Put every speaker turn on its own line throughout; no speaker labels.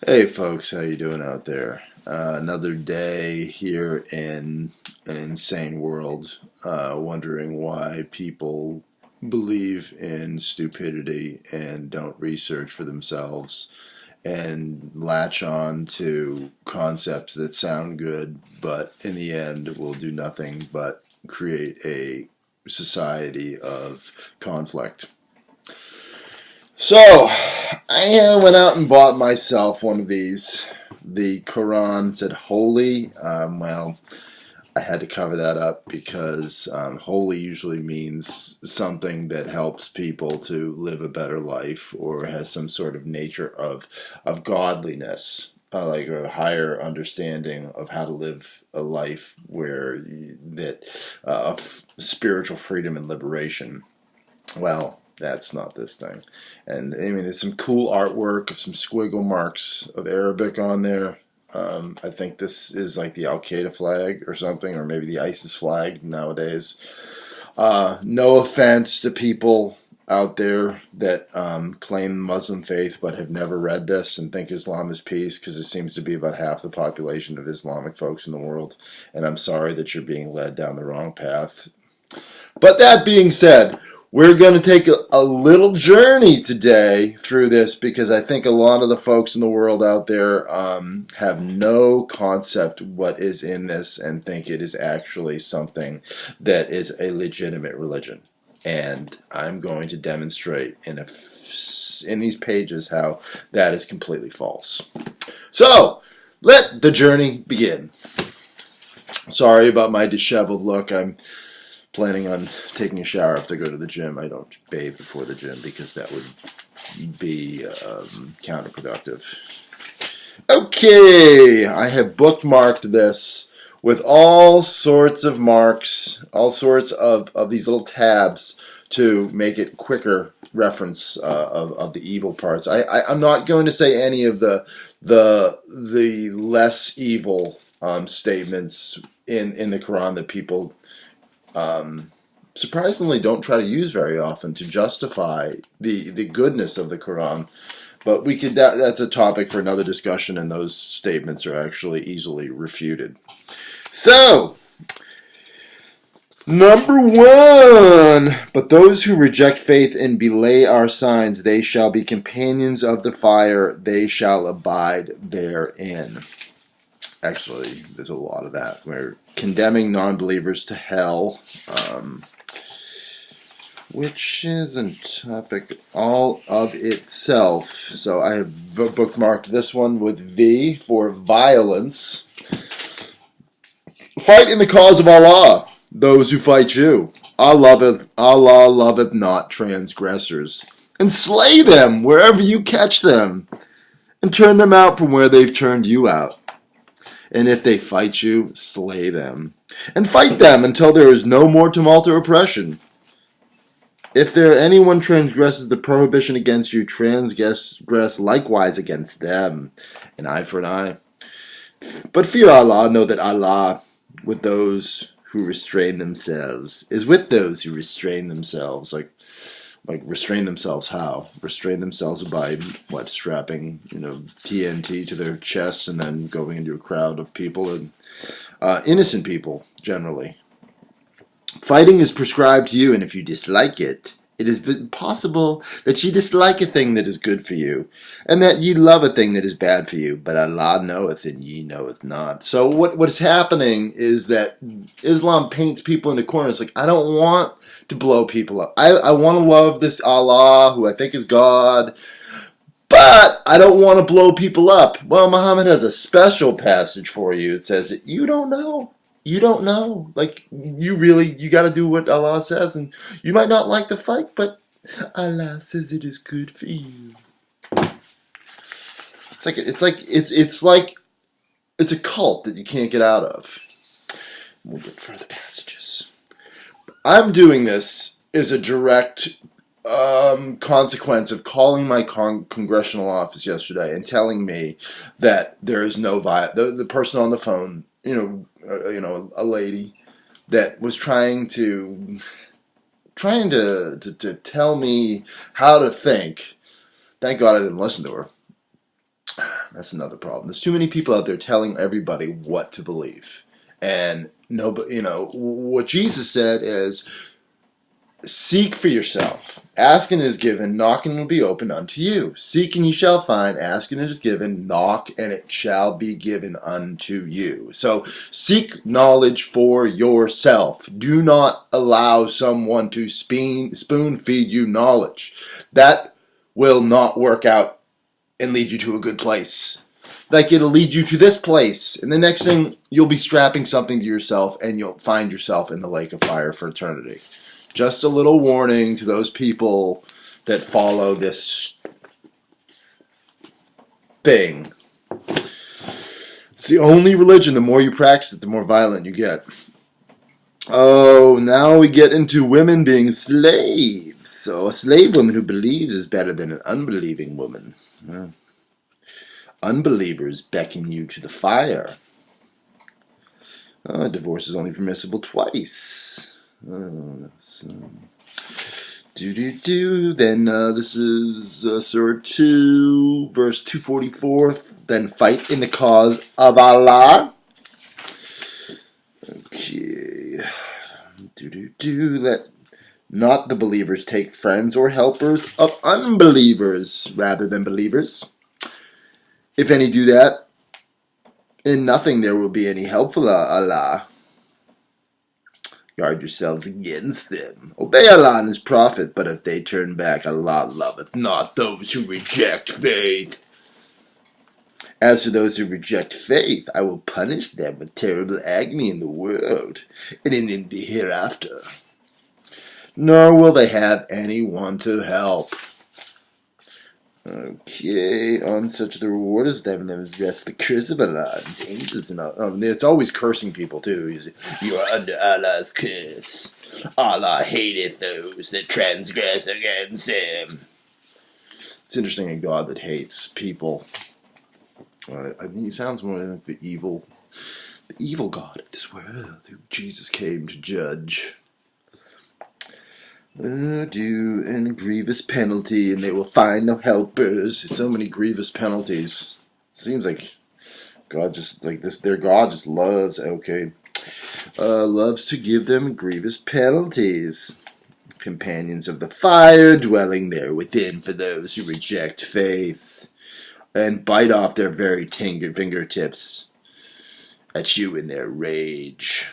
Hey folks, how you doing out there? Another day here in an insane world, wondering why people believe in stupidity and don't research for themselves and latch on to concepts that sound good, but in the end will do nothing but create a society of conflict. So, I went out and bought myself one of these. The Quran said holy. I had to cover that up because holy usually means something that helps people to live a better life or has some sort of nature of godliness, like a higher understanding of how to live a life of spiritual freedom and liberation. Well, that's not this thing. And I mean, it's some cool artwork of some squiggle marks of Arabic on there. I think this is like the Al Qaeda flag or something, or maybe the ISIS flag nowadays. No offense to people out there that claim Muslim faith but have never read this and think Islam is peace, because it seems to be about half the population of Islamic folks in the world. And I'm sorry that you're being led down the wrong path. But that being said, we're going to take a little journey today through this because I think a lot of the folks in the world out there have no concept what is in this and think it is actually something that is a legitimate religion. And I'm going to demonstrate in these pages how that is completely false. So, let the journey begin. Sorry about my disheveled look. I'm planning on taking a shower after I go to the gym. I don't bathe before the gym because that would be counterproductive. Okay, I have bookmarked this with all sorts of marks, all sorts of these little tabs to make it quicker reference of the evil parts. I'm not going to say any of the less evil statements in the Quran that people surprisingly don't try to use very often to justify the goodness of the Quran. But that's a topic for another discussion, and those statements are actually easily refuted. So, number one, but those who reject faith and belay our signs, they shall be companions of the fire, they shall abide therein. Actually, there's a lot of that. We're condemning non-believers to hell, which is a topic all of itself. So I have bookmarked this one with V for violence. Fight in the cause of Allah, those who fight you. Allah loveth not transgressors. And slay them wherever you catch them, and turn them out from where they've turned you out. And if they fight you, slay them. And fight them until there is no more tumult or oppression. If anyone transgresses the prohibition against you, transgress likewise against them. An eye for an eye. But fear Allah, know that Allah, with those who restrain themselves, is with those who restrain themselves. Like restrain themselves how? Restrain themselves by strapping TNT to their chests and then going into a crowd of people, and innocent people generally. Fighting is prescribed to you, and if you dislike it, it is possible that ye dislike a thing that is good for you, and that ye love a thing that is bad for you. But Allah knoweth, and ye knoweth not. So what is happening is that Islam paints people into corners. Like, I don't want to blow people up. I want to love this Allah, who I think is God, but I don't want to blow people up. Well, Muhammad has a special passage for you. It says that you don't know. You don't know. Like, you got to do what Allah says, and you might not like the fight, but Allah says it is good for you. It's a cult that you can't get out of. We'll get further passages. I'm doing this as a direct consequence of calling my congressional office yesterday and telling me that there is no the person on the phone, a lady that was trying to tell me how to think. Thank God I didn't listen to her. That's another problem. There's too many people out there telling everybody what to believe. And nobody, what Jesus said is, seek for yourself. Ask and it is given, knock and it will be opened unto you. Seek and you shall find, ask and it is given, knock and it shall be given unto you. So seek knowledge for yourself. Do not allow someone to spoon feed you knowledge. That will not work out and lead you to a good place. Like, it'll lead you to this place, and the next thing, you'll be strapping something to yourself, and you'll find yourself in the lake of fire for eternity. Just a little warning to those people that follow this thing. It's the only religion, the more you practice it, the more violent you get. Oh, now we get into women being slaves. So a slave woman who believes is better than an unbelieving woman. Unbelievers beckon you to the fire. Divorce is only permissible twice. Then this is Surah 2, verse 244. Then fight in the cause of Allah. Okay. Let not the believers take friends or helpers of unbelievers rather than believers. If any do that, in nothing there will be any help for Allah. Guard yourselves against them. Obey Allah and His Prophet, but if they turn back, Allah loveth not those who reject faith. As for those who reject faith, I will punish them with terrible agony in the world and in the hereafter. Nor will they have anyone to help. Okay, on such the reward as them rest the curse of Allah and His angels and all. It's always cursing people too. You are under Allah's curse. Allah hateth those that transgress against Him. It's interesting, a God that hates people. I think He sounds more like the evil God of this world who Jesus came to judge. Due and grievous penalty, and they will find no helpers. So many grievous penalties. Seems like God just like this. Their God just loves to give them grievous penalties. Companions of the fire dwelling there within for those who reject faith and bite off their very fingertips at you in their rage.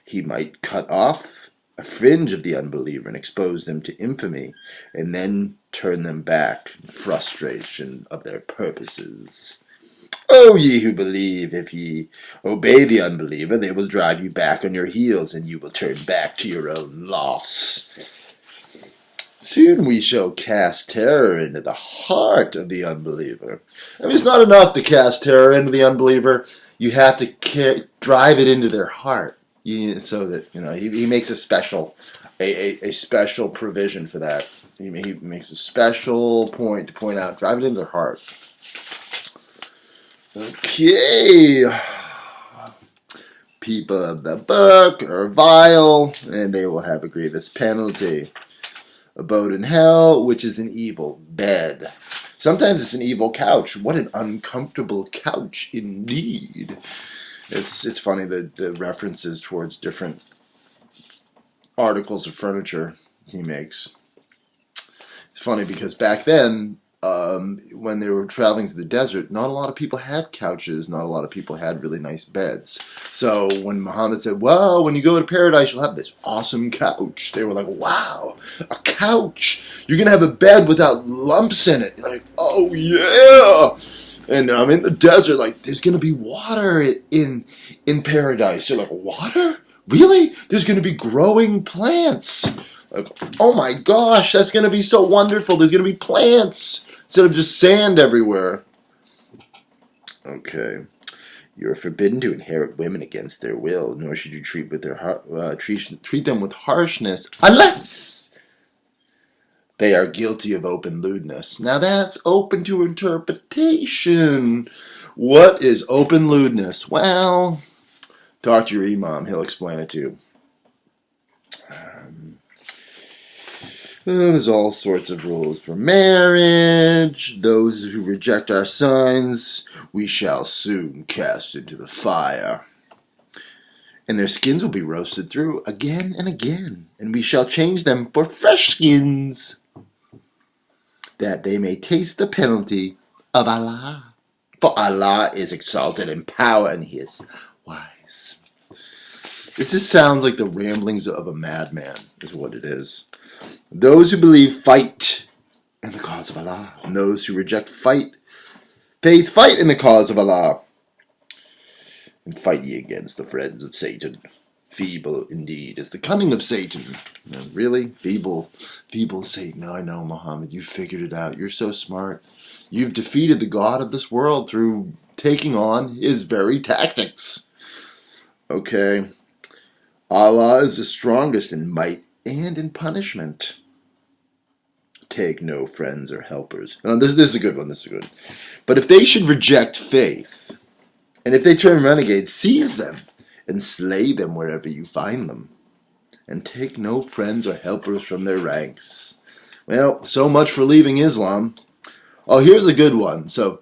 He might cut off a fringe of the unbeliever and expose them to infamy, and then turn them back in frustration of their purposes. O ye who believe, if ye obey the unbeliever, they will drive you back on your heels, and you will turn back to your own loss. Soon we shall cast terror into the heart of the unbeliever. I mean, it's not enough to cast terror into the unbeliever. You have to drive it into their heart. So that he makes a special provision for that. He makes a special point to point out, drive it into their heart. Okay, people of the book are vile, and they will have a grievous penalty. Abode in hell, which is an evil bed. Sometimes it's an evil couch. What an uncomfortable couch indeed. It's funny the references towards different articles of furniture he makes. It's funny because back then, when they were traveling to the desert, not a lot of people had couches, not a lot of people had really nice beds. So when Muhammad said, well, when you go to paradise, you'll have this awesome couch, they were like, wow, a couch? You're going to have a bed without lumps in it. You're like, oh yeah! And I'm in the desert, like, there's going to be water in paradise. You're like, water? Really? There's going to be growing plants. Like, oh my gosh, that's going to be so wonderful. There's going to be plants instead of just sand everywhere. Okay. You are forbidden to inherit women against their will, nor should you treat them with harshness unless they are guilty of open lewdness. Now that's open to interpretation. What is open lewdness? Well, talk to your imam. He'll explain it to you. There's all sorts of rules for marriage. Those who reject our signs, we shall soon cast into the fire. And their skins will be roasted through again and again, and we shall change them for fresh skins, that they may taste the penalty of Allah. For Allah is exalted in power, and He is wise. This just sounds like the ramblings of a madman, is what it is. Those who believe fight in the cause of Allah, and those who reject faith fight in the cause of Allah. And fight ye against the friends of Satan. Feeble indeed is the cunning of Satan. Really? Feeble Satan. I know, Muhammad, you figured it out. You're so smart. You've defeated the God of this world through taking on his very tactics. Okay. Allah is the strongest in might and in punishment. Take no friends or helpers. This is a good one. This is good. But if they should reject faith, and if they turn renegades, seize them and slay them wherever you find them, and take no friends or helpers from their ranks. Well, so much for leaving Islam. Oh, here's a good one. So,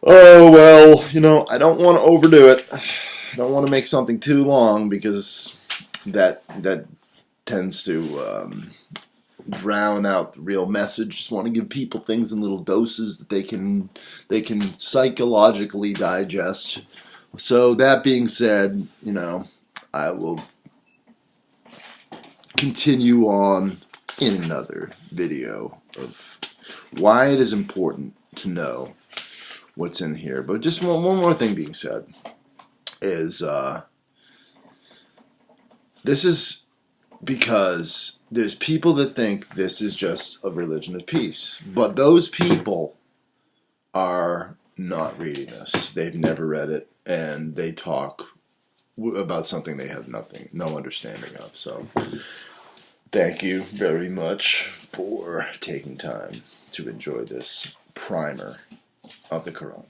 I don't want to overdo it. I don't want to make something too long because that tends to drown out the real message. Just want to give people things in little doses that they can psychologically digest. So that being said, I will continue on in another video of why it is important to know what's in here. But just one more thing being said is this is because there's people that think this is just a religion of peace. But those people are not reading this. They've never read it, and they talk about something they have no understanding of. So thank you very much for taking time to enjoy this primer of the Quran.